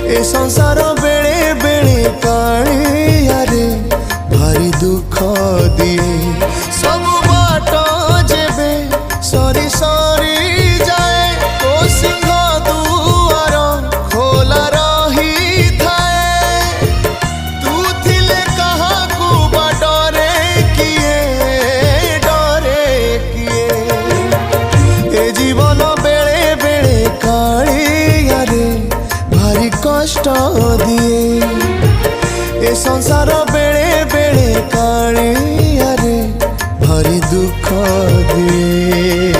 ए संसार बेले बेले कालिया रे भारी दुख दिए। सब बाट जेबे सरी सरी जाए तो सिंह दुआर खोला रही थाए। तू थिले कहा को डरे किए ए जीवन बेले बेले कालिया रे भारी कष्ट दिए। ए संसार बेले बेले कालिया रे भारी दुख दिए।